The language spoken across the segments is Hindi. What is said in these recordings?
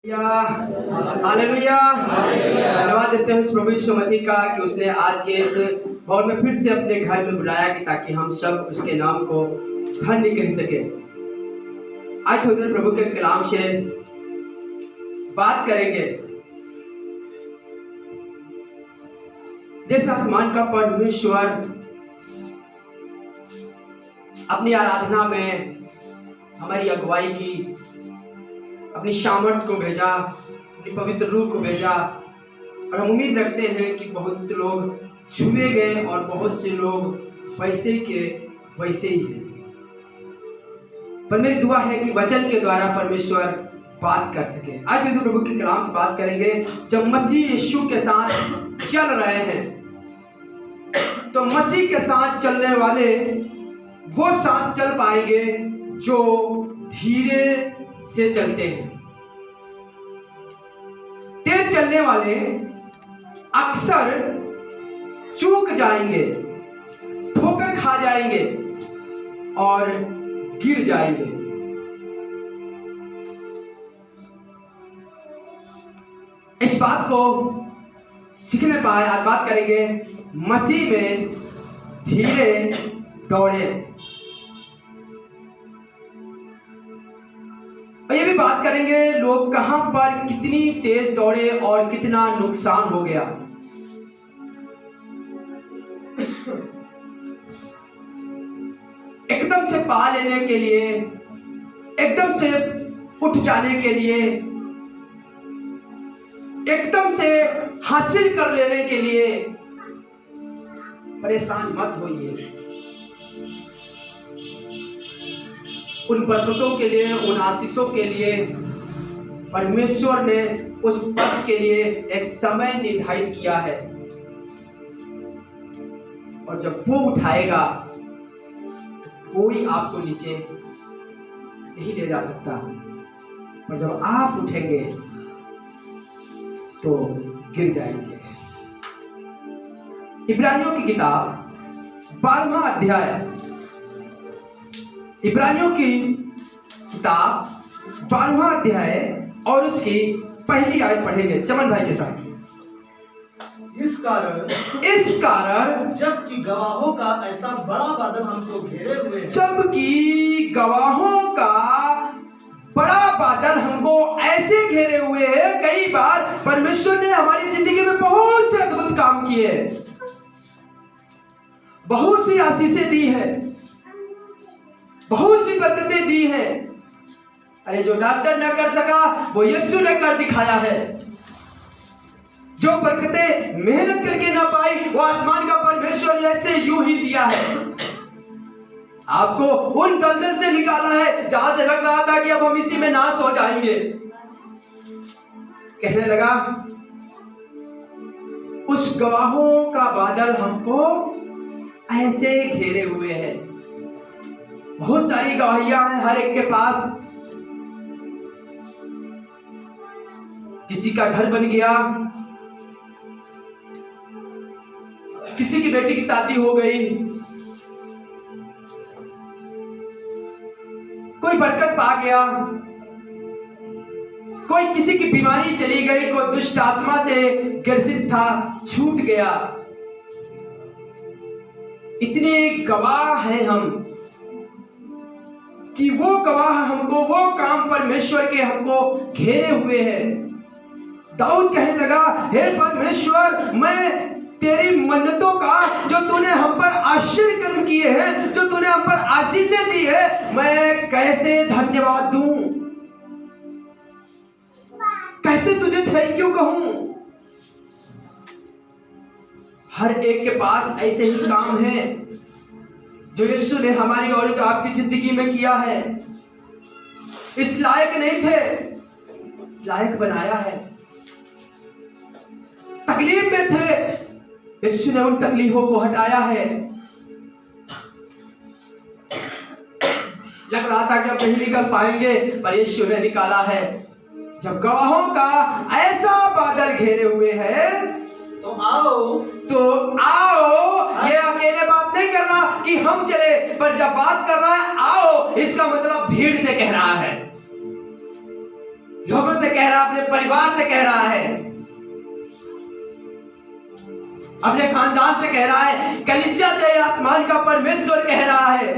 हालेलुया। धन्यवाद देते हैं प्रभु यीशु मसीह का कि उसने आज के इस भवन में फिर से अपने घर में बुलाया कि ताकि हम सब उसके नाम को धन्य कह सके। आज थोड़ी देर प्रभु के कलाम से बात करेंगे। जैसे आसमान का परमेश्वर अपनी आराधना में हमारी अगुवाई की, अपनी सामर्थ को भेजा, अपनी पवित्र रूह को भेजा, और हम उम्मीद रखते हैं कि बहुत लोग छुए गए और बहुत से लोग वैसे के वैसे ही हैं। पर मेरी दुआ है कि वचन के द्वारा परमेश्वर बात कर सके। आज भी प्रभु के कलाम से बात करेंगे। जब मसीह यीशु के साथ चल रहे हैं तो मसीह के साथ चलने वाले वो साथ चल पाएंगे जो धीरे से चलते हैं। तेज चलने वाले अक्सर चूक जाएंगे, ठोकर खा जाएंगे और गिर जाएंगे। इस बात को सीखने पाए आज बात करेंगे मसीह में धीरे दौड़े। और ये भी बात करेंगे लोग कहां पर कितनी तेज दौड़े और कितना नुकसान हो गया। एकदम से पा लेने के लिए, एकदम से उठ जाने के लिए, एकदम से हासिल कर लेने के लिए परेशान मत होइए। उन बरकतों के लिए, उन आशीषों के लिए परमेश्वर ने उस पथ के लिए एक समय निर्धारित किया है, और जब वो उठाएगा तो कोई आपको नीचे नहीं ले जा सकता। पर जब आप उठेंगे तो गिर जाएंगे। इब्रानियों की किताब 12वां अध्याय, इब्रानियों की किताब 12वां अध्याय और उसकी पहली आयत पढ़ेंगे चमन भाई के साथ। इस कारण जबकि गवाहों का ऐसा बड़ा बादल हमको घेरे हुए है, जबकि गवाहों का बड़ा बादल हमको ऐसे घेरे हुए है। कई बार परमेश्वर ने हमारी जिंदगी में बहुत से अद्भुत काम किए, बहुत सी आशीषें दी है, बहुत सी बरकतें दी हैं। अरे जो डॉक्टर न कर सका वो यीशु ने कर दिखाया है। जो बरकतें मेहनत करके ना पाई वो आसमान का परमेश्वर ऐसे यूं ही दिया है। आपको उन दलदल से निकाला है जहां से लग रहा था कि अब हम इसी में नाश हो जाएंगे। कहने लगा उस गवाहों का बादल हमको ऐसे घेरे हुए हैं। बहुत सारी गवाहियां हैं हर एक के पास। किसी का घर बन गया, किसी की बेटी की शादी हो गई, कोई बरकत पा गया, कोई किसी की बीमारी चली गई, कोई दुष्ट आत्मा से ग्रसित था, छूट गया। इतने गवाह हैं हम कि वो गवाह हमको, वो काम परमेश्वर के हमको घेरे हुए हैं। दाऊद कहने लगा, हे परमेश्वर, मैं तेरी मन्नतों का जो तूने हम पर आश्चर्य कर्म किए हैं, जो तूने हम पर आशीषें दी है, मैं कैसे धन्यवाद दूं, कैसे तुझे थैंक यू कहूं। हर एक के पास ऐसे ही काम है जो यीशु ने हमारी और जो आपकी जिंदगी में किया है। इस लायक नहीं थे, लायक बनाया है। तकलीफ में थे, यीशु ने उन तकलीफों को हटाया है। लग रहा था कि अब नहीं निकल पाएंगे, पर यीशु ने निकाला है। जब गवाहों का ऐसा बादल घेरे हुए हैं तो आओ। ये अकेले बात नहीं कर रहा कि हम चले, पर जब बात कर रहा है आओ, इसका मतलब भीड़ से कह रहा है। लोगों से कह रहा है, अपने परिवार से कह रहा है, अपने खानदान से कह रहा है, कलीसिया से आसमान का परमेश्वर कह रहा है।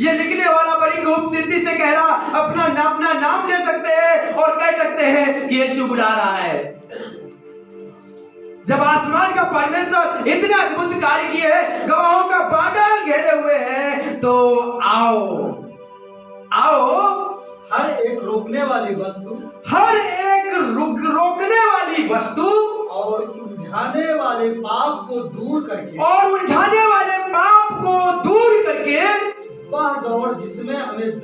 ये लिखने वाला बड़ी खूबसूरती से कह रहा, अपना नाम ले सकते हैं और कह सकते हैं कि यीशु बुला रहा है। जब आसमान का परमेश्वर इतने अद्भुत कार्य किए हैं, गवाहों का बादल घेरे हुए हैं, तो आओ हर एक रोकने वाली वस्तु, रोकने वाली वस्तु और उलझाने वाले पाप को दूर करके, वह दौड़ जिसमें हमें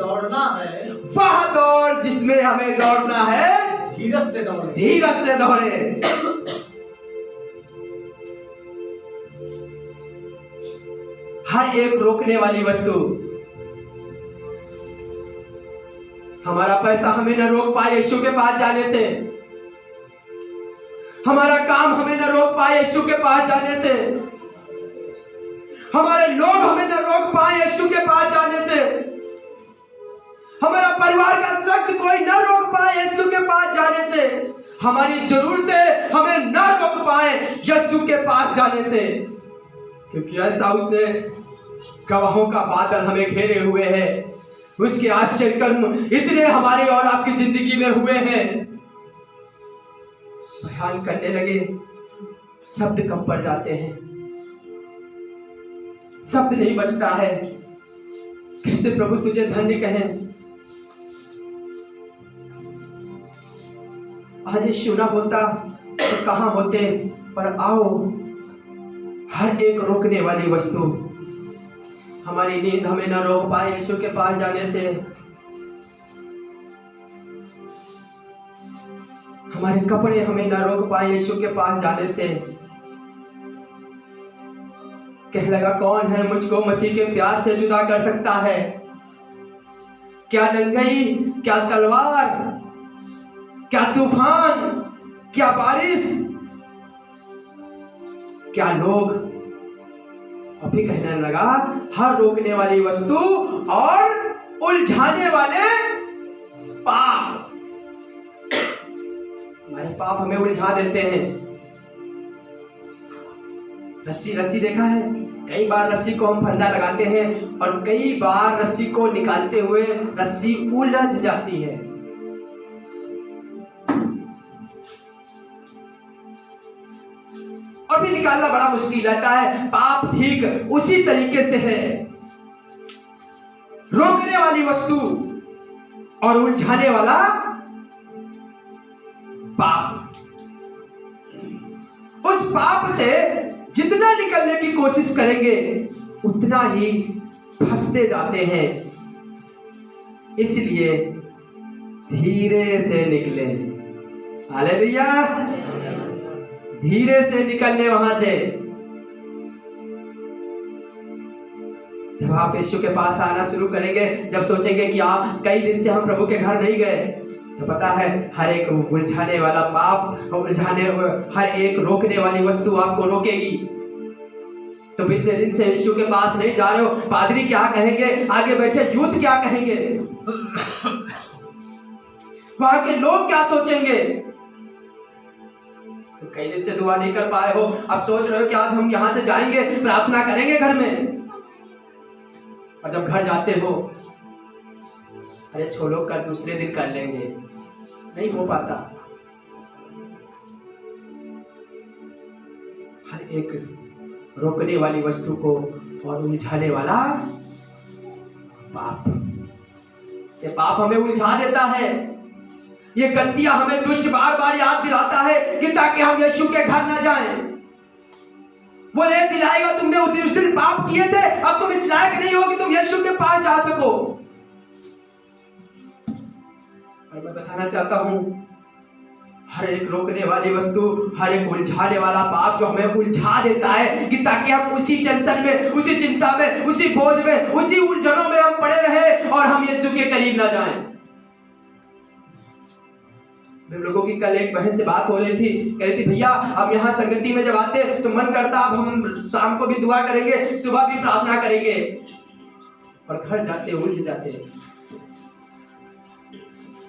दौड़ना है, धीरज से दौड़े। हर एक रोकने वाली वस्तु, हमारा पैसा हमें न रोक पाए यीशु के पास जाने से, हमारा काम हमें न रोक पाए यीशु के पास जाने से, हमारे लोग हमें न रोक पाए यीशु के पास जाने से, हमारा परिवार का शख्स कोई न रोक पाए यीशु के पास जाने से, हमारी जरूरतें हमें न रोक पाए यीशु के पास जाने से, क्योंकि ऐसा उसने गवाहों का बादल हमें घेरे हुए हैं। उसके आश्चर्य कर्म इतने हमारे और आपकी जिंदगी में हुए हैं, बयान करने लगे, शब्द कम पड़ जाते हैं, शब्द नहीं बचता है। कैसे प्रभु तुझे धन्य कहें। आज यीशु ना होता तो कहां होते, पर आओ, हर एक रोकने वाली वस्तु, हमारी नींद हमें न रोक पाए यीशु के पास जाने से, हमारे कपड़े हमें न रोक पाए यीशु के पास जाने से। कह लगा, कौन है मुझको मसीह के प्यार से जुदा कर सकता है? क्या नंगई, क्या तलवार, क्या तूफान, क्या बारिश, क्या लोग। अभी कहने लगा, हर रोकने वाली वस्तु और उलझाने वाले पाप। हमारे पाप हमें उलझा देते हैं। रस्सी देखा है, कई बार रस्सी को हम फंदा लगाते हैं और कई बार रस्सी को निकालते हुए रस्सी उलझ जाती है। और भी निकालना बड़ा मुश्किल रहता है। पाप ठीक उसी तरीके से है, रोकने वाली वस्तु और उलझाने वाला पाप। उस पाप से जितना निकलने की कोशिश करेंगे उतना ही फंसते जाते हैं। इसलिए धीरे से निकले। हालेलुया। धीरे से निकलने वहां से। जब आप यीशु के पास आना शुरू करेंगे, जब सोचेंगे कि आप कई दिन से हम प्रभु के घर नहीं गए, तो पता है हर एक उलझाने वाला पाप, हर एक रोकने वाली वस्तु आपको रोकेगी। तो इतने दिन से यीशु के पास नहीं जा रहे हो, पादरी क्या कहेंगे, आगे बैठे यूथ क्या कहेंगे, वहां के लोग क्या सोचेंगे। तो कई दिन से दुआ नहीं कर पाए हो, अब सोच रहे हो कि आज हम यहां से जाएंगे, प्रार्थना करेंगे घर में, और जब घर जाते हो, अरे छोड़ो कर दूसरे दिन कर लेंगे, नहीं हो पाता। हर एक रोकने वाली वस्तु को और उलझाने वाला पाप, ये पाप हमें उलझा देता है। ये गलतियां हमें दुष्ट बार बार याद दिलाता है कि ताकि हम यीशु के घर न जाएं। वो ये दिलाएगा, तुमने उस दिन पाप किए थे, अब तुम इस लायक नहीं हो कि तुम यीशु के पास जा सको। और मैं बताना चाहता हूं, हर एक रोकने वाली वस्तु, हर एक उलझाने वाला पाप जो हमें उलझा देता है कि ताकि हम उसी टेंशन में, उसी चिंता में, उसी बोझ में, उसी उलझनों में हम पड़े रहे और हम यीशु के करीब ना जाएं। हम लोगों की कल एक बहन से बात हो रही थी, कह रही थी भैया अब यहाँ संगति में जब आते तो मन करता अब हम शाम को भी दुआ करेंगे, सुबह भी प्रार्थना करेंगे, और घर जाते उलझ जाते।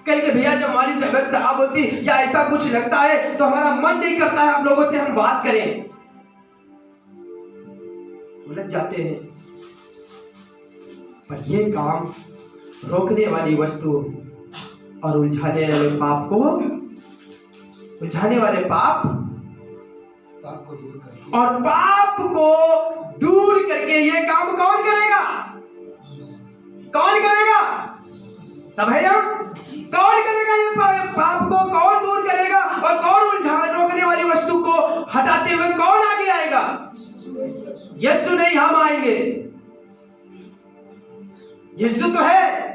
कहेंगे भैया जब हमारी तबीयत खराब होती या ऐसा कुछ लगता है तो हमारा मन नहीं करता है आप लोगों से हम बात करें, उलझ जाते हैं। पर ये काम रोकने वाली वस्तु और उलझाने वाले पाप को, उलझाने वाले पाप को दूर करके और पाप को दूर करके ये काम कौन करेगा? कौन करेगा? सब है यहाँ? कौन करेगा ये पाप को? कौन दूर करेगा? और कौन उलझाने रोकने वाली वस्तु को हटाते हुए कौन आगे आएगा? यीशु नहीं, हम आएंगे। यीशु तो है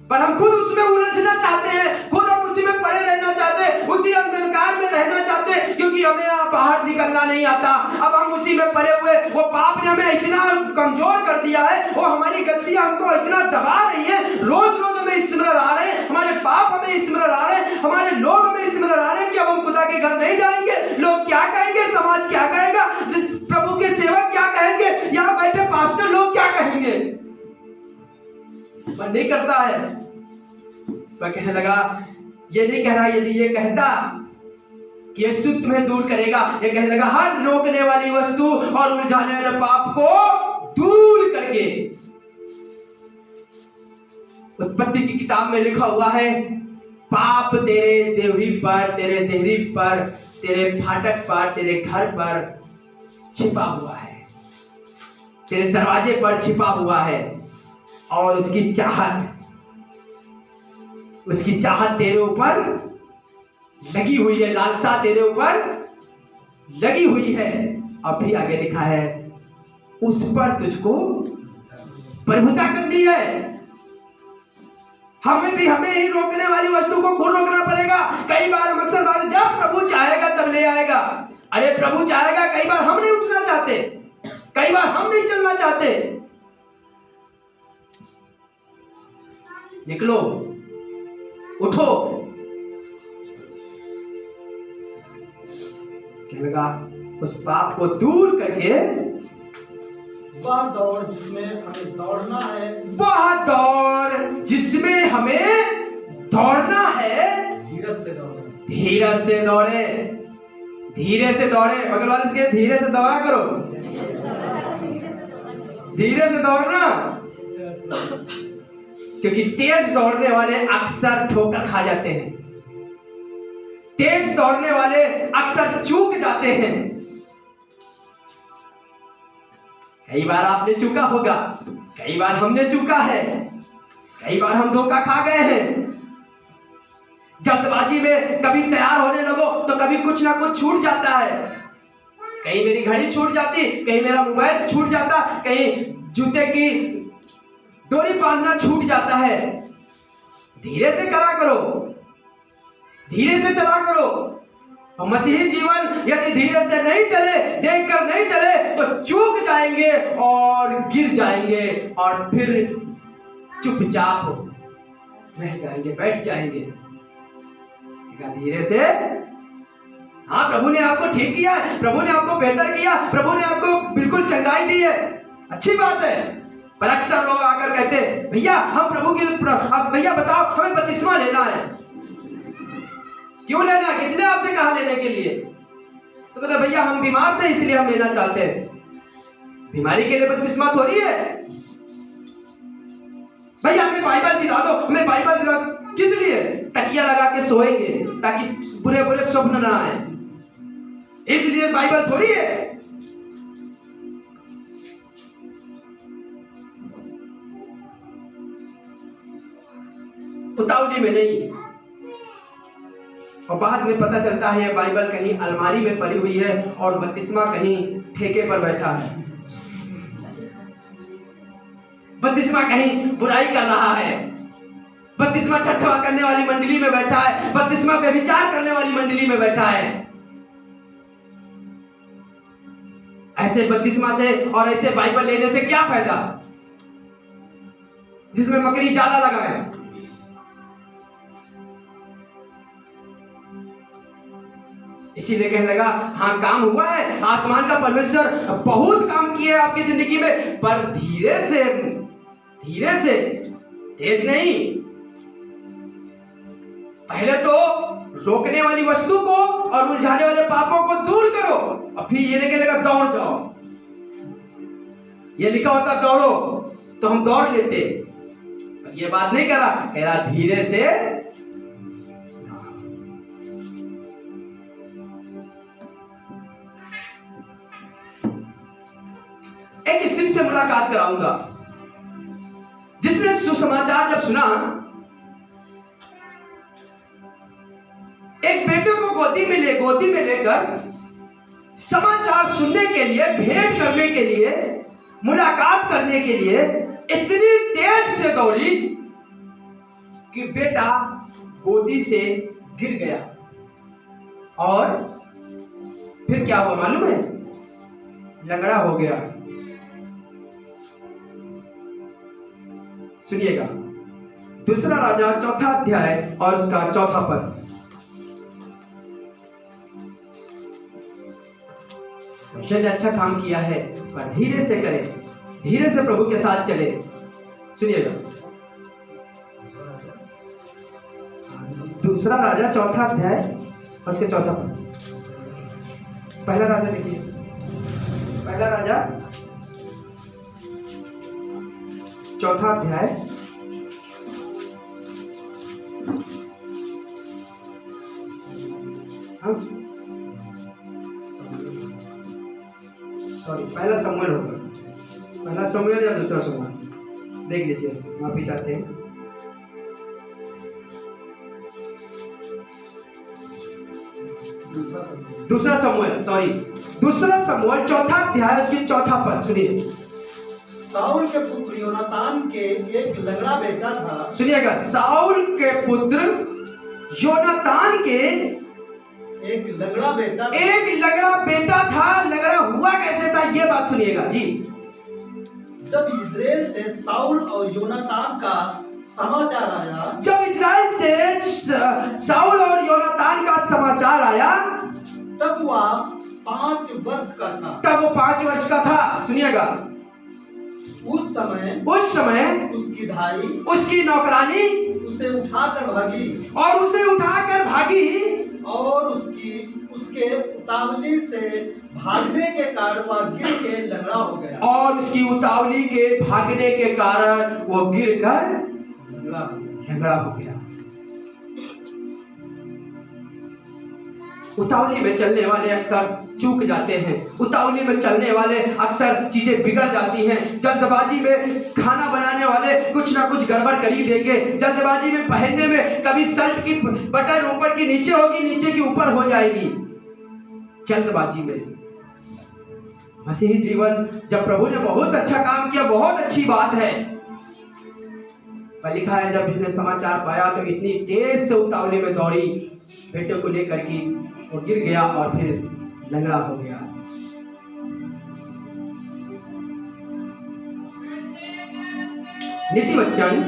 पर हम खुद उसमें उलझना चाहते हैं, खुद हम उसी में पड़े रहना चाहते हैं, उसी अंधकार में रहना चाहते हैं, क्योंकि हमें यहाँ बाहर निकलना नहीं आता। अब हम उसी में पड़े हुए, वो पाप ने हमें इतना कमजोर कर दिया है, वो हमारी गलतियां हमको इतना दबा रही है, रोज रोज हमें स्मरण आ रहे हैं, हमारे पाप हमें स्मरण आ रहे हैं, हमारे लोग हमें स्मरण आ रहे हैं कि अब हम खुदा के घर नहीं जाएंगे, लोग क्या कहेंगे, समाज क्या कहेगा, प्रभु के सेवक क्या कहेंगे, यहाँ बैठे पास्टर लोग क्या कहेंगे। मन नहीं करता है। वह कहने लगा, ये नहीं कह रहा, यदि ये कहता कि यीशु तुम्हें दूर करेगा, ये कहने लगा हर रोकने वाली वस्तु और उलझाने वाले पाप को दूर करके। उत्पत्ति की किताब में लिखा हुआ है, पाप तेरे देवरी पर, तेरे देहरी पर, तेरे फाटक पर, तेरे घर पर छिपा हुआ है, तेरे दरवाजे पर छिपा हुआ है, और उसकी चाहत तेरे ऊपर लगी हुई है, लालसा तेरे ऊपर लगी हुई है। अब भी आगे लिखा है, उस पर तुझको प्रभुता करनी है। हमें ही रोकने वाली वस्तु को खुद रोकना पड़ेगा। कई बार हम अक्सर बात, जब प्रभु चाहेगा तब ले आएगा। अरे प्रभु चाहेगा, कई बार हम नहीं उठना चाहते, कई बार हम नहीं चलना चाहते। निकलो, उठो। कहने लगा उस पाप को दूर करके वह दौड़ जिसमें हमें दौड़ना है, वह दौड़ जिसमें हमें दौड़ना है, धीरज से दौड़े, धीरज से दौड़े, धीरे से दौड़े। बगल वाले से धीरे से दौड़ा करो, धीरे से दौड़ना, क्योंकि तेज दौड़ने वाले अक्सर ठोकर खा जाते हैं, तेज दौड़ने वाले अक्सर चूक जाते हैं। कई बार आपने चूका होगा, कई बार हमने चूका है, कई बार हम धोखा खा गए हैं। जल्दबाजी में कभी तैयार होने लगो तो कभी कुछ ना कुछ छूट जाता है। कहीं मेरी घड़ी छूट जाती, कहीं मेरा मोबाइल छूट जाता, कहीं जूते की डोरी बांधना छूट जाता है। धीरे से करा करो, धीरे से चला करो। और मसीही जीवन यदि धीरे से नहीं चले, देखकर नहीं चले, तो चूक जाएंगे और गिर जाएंगे और फिर चुपचाप रह जाएंगे, बैठ जाएंगे। धीरे से, हाँ प्रभु ने आपको ठीक किया है, प्रभु ने आपको बेहतर किया, प्रभु ने आपको बिल्कुल चंगाई दी है, अच्छी बात है। पर अक्सर लोग आकर कहते हैं, भैया हम प्रभु की, अब भैया बताओ हमें बपतिस्मा लेना है। क्यों लेना? किसने आपसे कहा लेने के लिए? तो कहते भैया हम बीमार थे इसलिए हम लेना चाहते हैं। बीमारी के लिए बपतिस्मा थोड़ी है। भैया हमें बाइबल दिला दो, हमें बाइबल दिला। किस लिए? तकिया लगा के सोएंगे ताकि बुरे बुरे स्वप्न ना आए, इसलिए बाइबल थोड़ी है। उतावली में नहीं। और बाद में पता चलता है बाइबल कहीं अलमारी में पड़ी हुई है और बपतिस्मा कहीं ठेके पर बैठा है, बपतिस्मा कहीं बुराई कर रहा है, बपतिस्मा ठट्ठा करने वाली मंडली में बैठा है, बपतिस्मा पे विचार करने वाली मंडली में बैठा है। ऐसे बपतिस्मा से और ऐसे बाइबल लेने से क्या फायदा, जिसमें मकड़ी जाला लगा है। इसीलिए कहने लगा, हाँ काम हुआ है, आसमान का परमेश्वर बहुत काम किए आपकी जिंदगी में, पर धीरे से, धीरे से, तेज नहीं। पहले तो रोकने वाली वस्तु को और उलझाने वाले पापों को दूर करो, और फिर ये नहीं कहलेगा दौड़ जाओ। ये लिखा होता दौड़ो तो हम दौड़ लेते, पर ये बात नहीं कह रहा धीरे से। एक स्त्री से मुलाकात कराऊंगा जिसने सुसमाचार जब सुना, एक बेटे को गोदी में लेकर समाचार सुनने के लिए, भेंट करने के लिए, मुलाकात करने के लिए इतनी तेज से दौड़ी कि बेटा गोदी से गिर गया। और फिर क्या हुआ मालूम है? लंगड़ा हो गया। सुनिएगा, दूसरा राजा 4 अध्याय और उसका 4 पद। ने अच्छा काम किया है, पर धीरे से करें, धीरे से प्रभु के साथ चले। सुनिएगा, दूसरा राजा 4 अध्याय और उसके 4 पद। पहला राजा देखिए, पहला राजा 4 अध्याय पहला समूएल होगा, पहला समूएल या दूसरा समूएल, देख लीजिए, माफी चाहते हैं। दूसरा समूएल 4 अध्याय उसके 4 पद। सुनिए, साउल के पुत्र योनातान के एक लंगड़ा बेटा था। सुनिएगा, साउल के पुत्र योनातान के एक लंगड़ा बेटा था। लंगड़ा हुआ कैसे था, ये बात सुनिएगा जी। जब इजराइल से साउल और योनातान का समाचार आया, जब इजराइल से साउल और योनातान का समाचार आया, तब वह 5 वर्ष का था। सुनिएगा, उस समय उसकी नौकरानी उसे उठाकर भागी और उसके उतावली से भागने के कारण वह गिर के लंगड़ा हो गया। लंगड़ा हो गया। उतावली में चलने वाले अक्सर चूक जाते हैं, उतावली में चलने वाले अक्सर चीजें बिगड़ जाती हैं। जल्दबाजी में खाना बनाने वाले कुछ ना कुछ गड़बड़ कर ही देंगे। जल्दबाजी में पहनने में कभी शर्ट की बटन ऊपर की नीचे होगी, नीचे की ऊपर हो जाएगी। जल्दबाजी में मसीही जीवन, जब प्रभु ने बहुत अच्छा काम किया, बहुत अच्छी बात है, पर लिखा है जब इसने समाचार पाया तो इतनी तेज से उतावली में दौड़ी, बेटे को लेकर की वो गिर गया और फिर लंगड़ा हो गया। नीतिवचन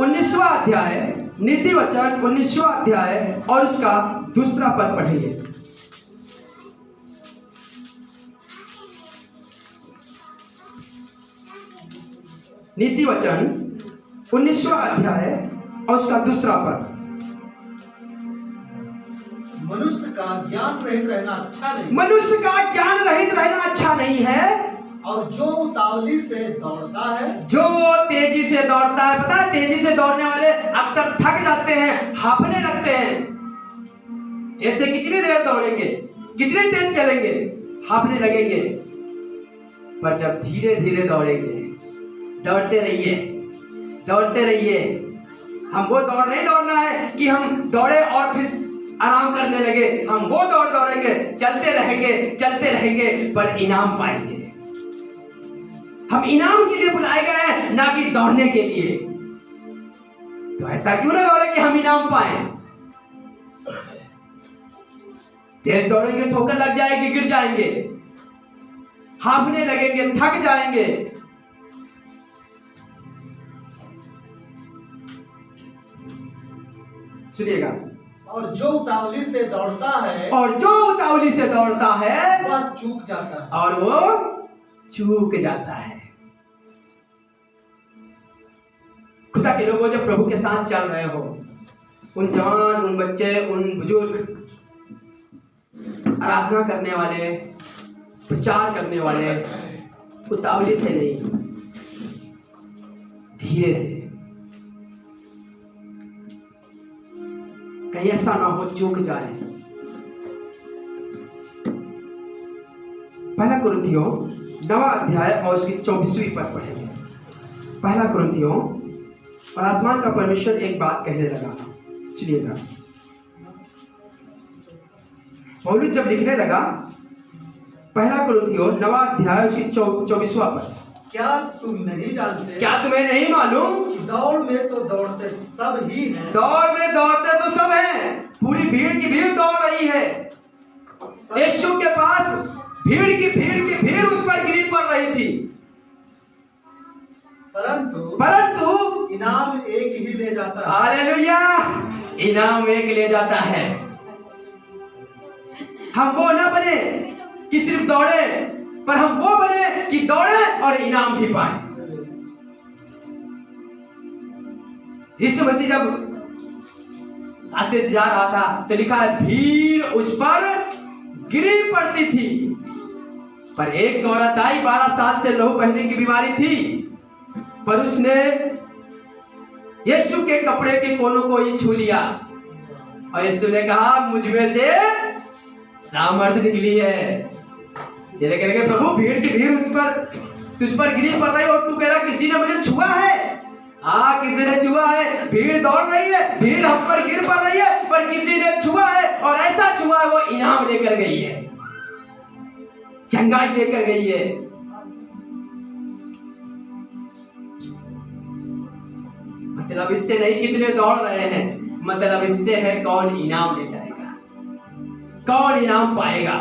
19वां अध्याय और उसका 2 पद पढ़ेंगे। नीतिवचन 19वां अध्याय और उसका 2 पद। मनुष्य का ज्ञान रहित रहना अच्छा नहीं है, और जो उतावली से दौड़ता है, जो तेजी से दौड़ता है। पता है, तेजी से दौड़ने वाले अक्सर थक जाते हैं, हांफने लगते हैं। ऐसे कितनी देर दौड़ेंगे, कितनी तेज चलेंगे, हांफने लगेंगे। पर जब धीरे धीरे दौड़ेंगे, दौड़ते रहिए। हम वो दौड़ नहीं दौड़ना है कि हम दौड़े और फिर आराम करने लगे। हम वो दौड़ दौड़ेंगे, चलते रहेंगे, पर इनाम पाएंगे। हम इनाम के लिए बुलाए गए हैं, ना कि दौड़ने के लिए। तो ऐसा क्यों ना दौड़े कि हम इनाम पाए। तेज दौड़ेंगे, ठोकर लग जाएगी, गिर जाएंगे, हांफने लगेंगे, थक जाएंगे। सुनिएगा, और जो उतावली से दौड़ता है वह चूक जाता है। खुदा के लोगों, जब प्रभु के साथ चल रहे हो, उन जवान, उन बच्चे, उन बुजुर्ग, आराधना करने वाले, प्रचार करने वाले उतावली से नहीं, धीरे से, कहीं ऐसा ना हो चूक जाए। पहला कुरिन्थियों 9वां अध्याय और उसकी 24वीं पद पढ़ेंगे। पहला कुरिन्थियों, और आसमान का परमेश्वर एक बात कहने लगा, सुनिएगा। पौलुस जब लिखने लगा, पहला कुरिन्थियों 9वां अध्याय उसकी 24वां पद, क्या तुम नहीं जानते, क्या तुम्हें नहीं मालूम कि दौड़ में तो दौड़ते सब ही हैं, दौड़ में दौड़ते तो सब हैं, पूरी भीड़ की भीड़ दौड़ रही है। यीशु के पास भीड़ की भीड़ उस पर गिरी पड़ रही थी, परंतु इनाम एक ही ले जाता है। हालेलुया, इनाम एक ले जाता है। हम वो ना बने कि सिर्फ दौड़े, पर हम वो बने कि दौड़े और इनाम भी पाए। यीशु मसीह जब रास्ते से जा रहा था तो लिखा है भीड़ उस पर गिरी पड़ती थी, पर एक औरत आई 12 साल से लहू बहने की बीमारी थी, पर उसने यीशु के कपड़े के कोनों को ही छू लिया और यीशु ने कहा मुझ में से सामर्थ्य निकली है। चले कह प्रभु भीड़ की भीड़ तुझ पर गिरी पड़ रही और तू कह रहा किसी ने मुझे छुआ है। हाँ, किसी ने छुआ है, भीड़ दौड़ रही है, भीड़ हम पर गिर पड़ रही है, पर किसी ने छुआ है और ऐसा छुआ है वो इनाम लेकर गई है, चंगाई लेकर गई है। मतलब इससे नहीं कितने दौड़ रहे हैं, मतलब इससे है कौन इनाम ले जाएगा, कौन इनाम पाएगा।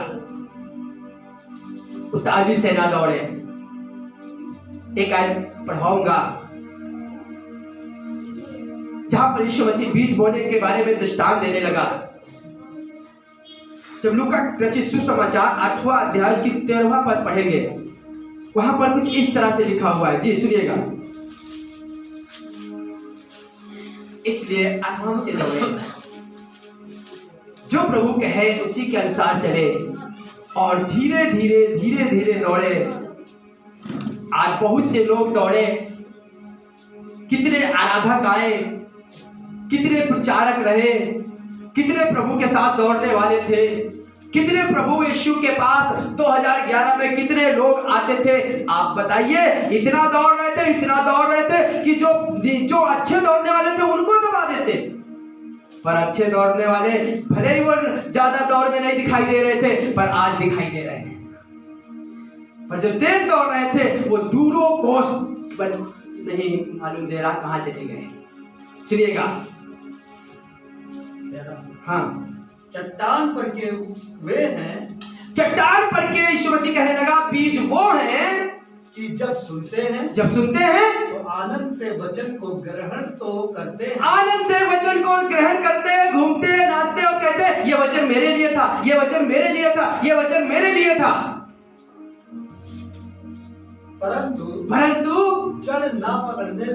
उतावली से ना दौड़े। एक आयत पढ़ाऊंगा जहां पर यीशु मसीह बीज बोने के बारे में दृष्टांत देने लगा। जब लूका रचित सुसमाचार 8वां अध्याय उसकी 13वां पद पढ़ेंगे, वहां पर कुछ इस तरह से लिखा हुआ है, जी सुनिएगा। इसलिए आराम से दौड़े, जो प्रभु कहे उसी के अनुसार चले और धीरे धीरे दौड़े। आज बहुत से लोग दौड़े, कितने आराधक आए, कितने प्रचारक रहे, कितने प्रभु के साथ दौड़ने वाले थे, कितने प्रभु यीशु के पास 2011 में कितने लोग आते थे। आप बताइए, इतना दौड़ रहे थे कि जो अच्छे दौड़ने वाले थे उनको दबा देते, पर अच्छे दौड़ने वाले भले ही वो ज्यादा दौड़ में नहीं दिखाई दे रहे थे, पर आज दिखाई दे रहे हैं। पर जो तेज दौड़ रहे थे वो दूरों कोस नहीं मालूम दे रहा कहां चले गए। सुनिएगा, हाँ, चट्टान पर के वे हैं, चट्टान पर के यीशु मसीह कहने लगा बीज वो हैं कि जब सुनते हैं तो आनंद से वचन को ग्रहण तो करते हैं, आनंद से वचन को ग्रहण करते हैं, घूमते हैं, नाचते और कहते हैं ये वचन मेरे लिए था, ये वचन मेरे लिए था, ये वचन मेरे लिए था। परंतु जड़ ना पकड़ने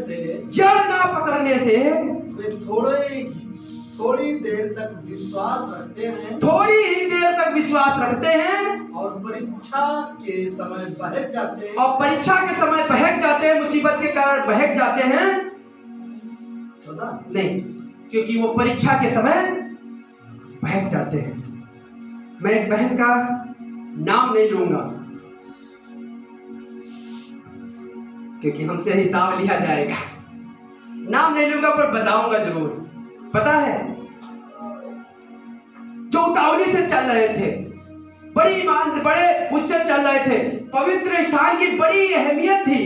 से वे थोड़ी देर तक विश्वास रखते हैं, और परीक्षा के समय बहक जाते हैं, मुसीबत के कारण बहक जाते हैं। नहीं, क्योंकि वो परीक्षा के समय बहक जाते हैं। मैं एक बहन का नाम नहीं लूंगा क्योंकि हमसे हिसाब लिया जाएगा, नाम नहीं लूंगा पर बताऊंगा जरूर। पता है, जो उतावली से चल रहे थे, बड़े उससे चल रहे थे, पवित्र स्थान की बड़ी अहमियत थी।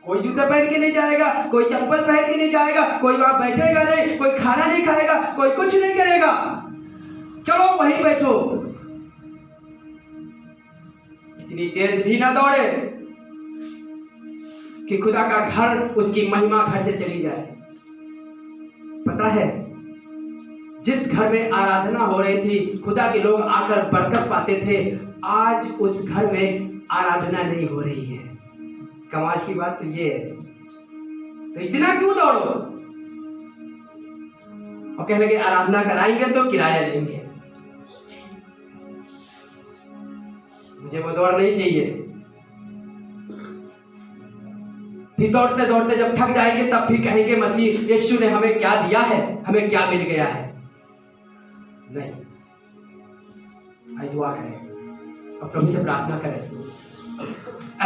कोई जूते पहन के नहीं जाएगा, कोई चप्पल पहन के नहीं जाएगा, कोई वहां बैठेगा नहीं, कोई खाना नहीं खाएगा, कोई कुछ नहीं करेगा, चलो वहीं बैठो। इतनी तेज भी ना दौड़े कि खुदा का घर, उसकी महिमा घर से चली जाए। पता है, जिस घर में आराधना हो रही थी, खुदा के लोग आकर बरकत पाते थे, आज उस घर में आराधना नहीं हो रही है। कमाल की बात तो ये है। तो इतना क्यों दौड़ो? और कहने लगे आराधना कराएंगे तो किराया लेंगे। मुझे वो दौड़ नहीं चाहिए। फिर दौड़ते दौड़ते जब थक जाएंगे तब फिर कहेंगे मसीह यीशु ने हमें क्या दिया है, हमें क्या मिल गया है। नहीं, आज दुआ करें और प्रभु से प्रार्थना करें,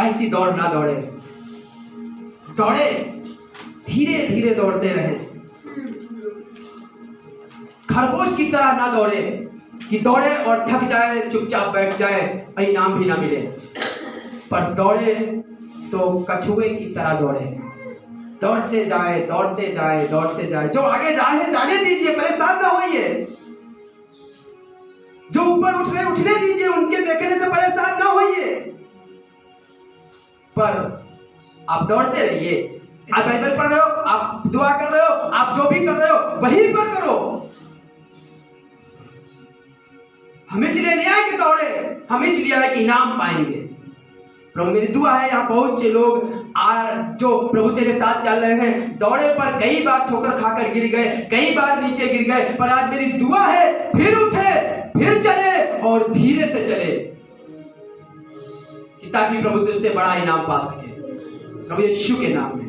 ऐसी दौड़ ना दौड़े, दौड़े धीरे धीरे दौड़ते रहे। खरगोश की तरह ना दौड़े कि दौड़े और थक जाए, चुपचाप बैठ जाए, इनाम भी ना मिले, पर दौड़े तो कछुए की तरह दौड़े, दौड़ते जाए दौड़ते जाए दौड़ते जाए। जो आगे जाए जाने दीजिए, परेशान ना होइए। जो ऊपर उठने दीजिए, उनके देखने से परेशान ना होइए, पर आप दौड़ते रहिए। आप बाइबल पढ़ रहे हो, आप दुआ कर रहे हो, आप जो भी कर रहे हो वहीं पर करो। हम इसलिए नहीं आए कि दौड़े, हम इसलिए आए कि इनाम पाएंगे। प्रभु मेरी दुआ है यहाँ बहुत से लोग जो प्रभु तेरे साथ चल रहे हैं, दौड़े पर कई बार ठोकर खाकर गिर गए, कई बार नीचे गिर गए, पर आज मेरी दुआ है फिर उठे, फिर चले और धीरे से चले, ताकि प्रभु तुझसे बड़ा इनाम पा सके। प्रभु यीशु के नाम में।